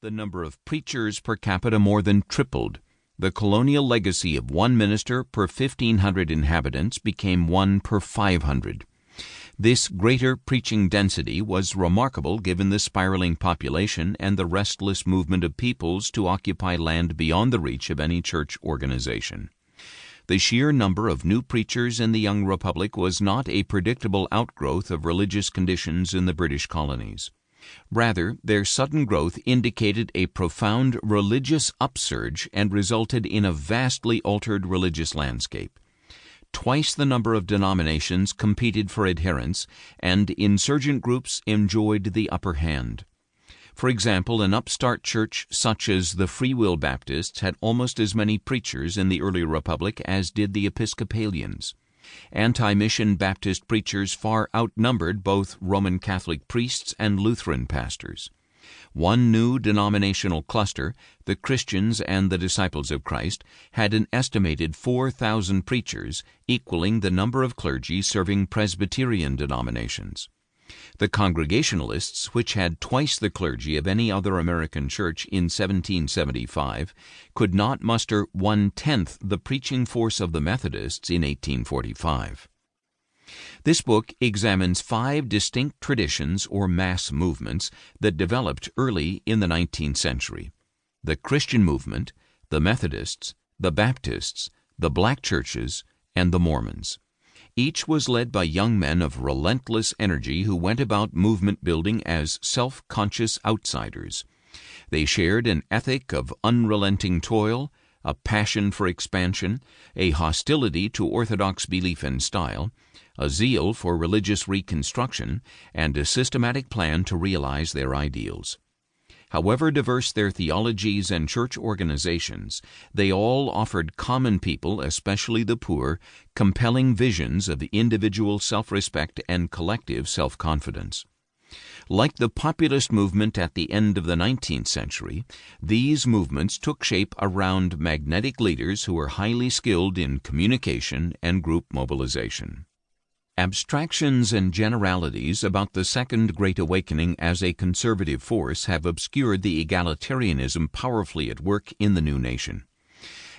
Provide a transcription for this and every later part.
The number of preachers per capita more than tripled. The colonial legacy of one minister per 1,500 inhabitants became one per 500. This greater preaching density was remarkable given the spiraling population and the restless movement of peoples to occupy land beyond the reach of any church organization. The sheer number of new preachers in the young republic was not a predictable outgrowth of religious conditions in the British colonies. Rather, their sudden growth indicated a profound religious upsurge and resulted in a vastly altered religious landscape. Twice the number of denominations competed for adherents, and insurgent groups enjoyed the upper hand. For example, an upstart church such as the Free Will Baptists had almost as many preachers in the early republic as did the Episcopalians. Anti-mission Baptist preachers far outnumbered both Roman Catholic priests and Lutheran pastors. One new denominational cluster, the Christians and the Disciples of Christ, had an estimated 4,000 preachers, equaling the number of clergy serving Presbyterian denominations. The Congregationalists, which had twice the clergy of any other American church in 1775, could not muster 1/10 the preaching force of the Methodists in 1845. This book examines 5 distinct traditions or mass movements that developed early in the 19th century: the Christian movement, the Methodists, the Baptists, the black churches, and the Mormons. Each was led by young men of relentless energy who went about movement building as self-conscious outsiders. They shared an ethic of unrelenting toil, a passion for expansion, a hostility to orthodox belief and style, a zeal for religious reconstruction, and a systematic plan to realize their ideals. However diverse their theologies and church organizations, they all offered common people, especially the poor, compelling visions of individual self-respect and collective self-confidence. Like the populist movement at the end of the 19th century, these movements took shape around magnetic leaders who were highly skilled in communication and group mobilization. Abstractions and generalities about the Second Great Awakening as a conservative force have obscured the egalitarianism powerfully at work in the new nation.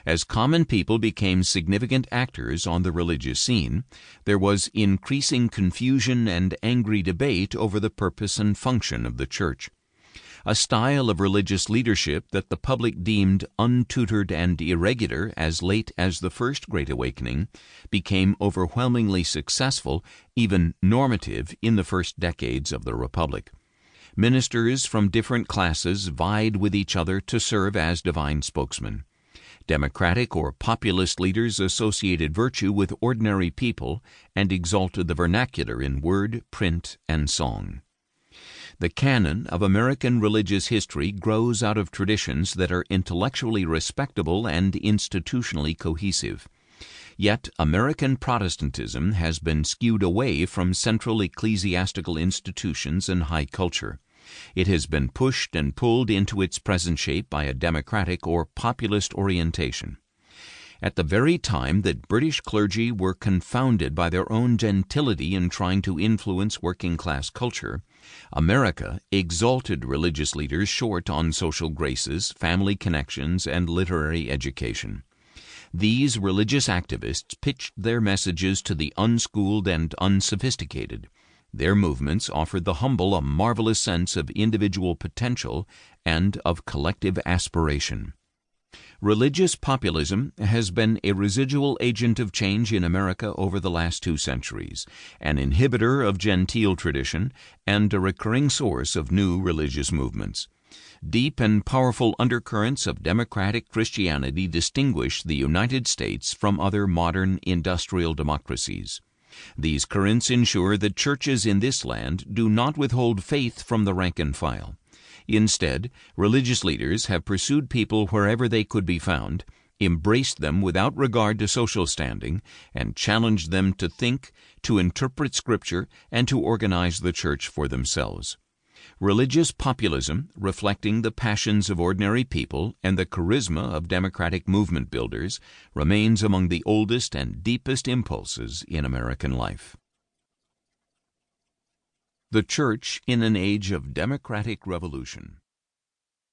As common people became significant actors on the religious scene, there was increasing confusion and angry debate over the purpose and function of the church. A style of religious leadership that the public deemed untutored and irregular as late as the First Great Awakening became overwhelmingly successful, even normative, in the first decades of the Republic. Ministers from different classes vied with each other to serve as divine spokesmen. Democratic or populist leaders associated virtue with ordinary people and exalted the vernacular in word, print, and song. The canon of American religious history grows out of traditions that are intellectually respectable and institutionally cohesive. Yet American Protestantism has been skewed away from central ecclesiastical institutions and high culture. It has been pushed and pulled into its present shape by a democratic or populist orientation. At the very time that British clergy were confounded by their own gentility in trying to influence working-class culture, America exalted religious leaders short on social graces, family connections, and literary education. These religious activists pitched their messages to the unschooled and unsophisticated. Their movements offered the humble a marvelous sense of individual potential and of collective aspiration. Religious populism has been a residual agent of change in America over the last 2 centuries, an inhibitor of genteel tradition, and a recurring source of new religious movements. Deep and powerful undercurrents of democratic Christianity distinguish the United States from other modern industrial democracies. These currents ensure that churches in this land do not withhold faith from the rank and file. Instead, religious leaders have pursued people wherever they could be found, embraced them without regard to social standing, and challenged them to think, to interpret Scripture, and to organize the church for themselves. Religious populism, reflecting the passions of ordinary people and the charisma of democratic movement builders, remains among the oldest and deepest impulses in American life. The Church in an Age of Democratic Revolution.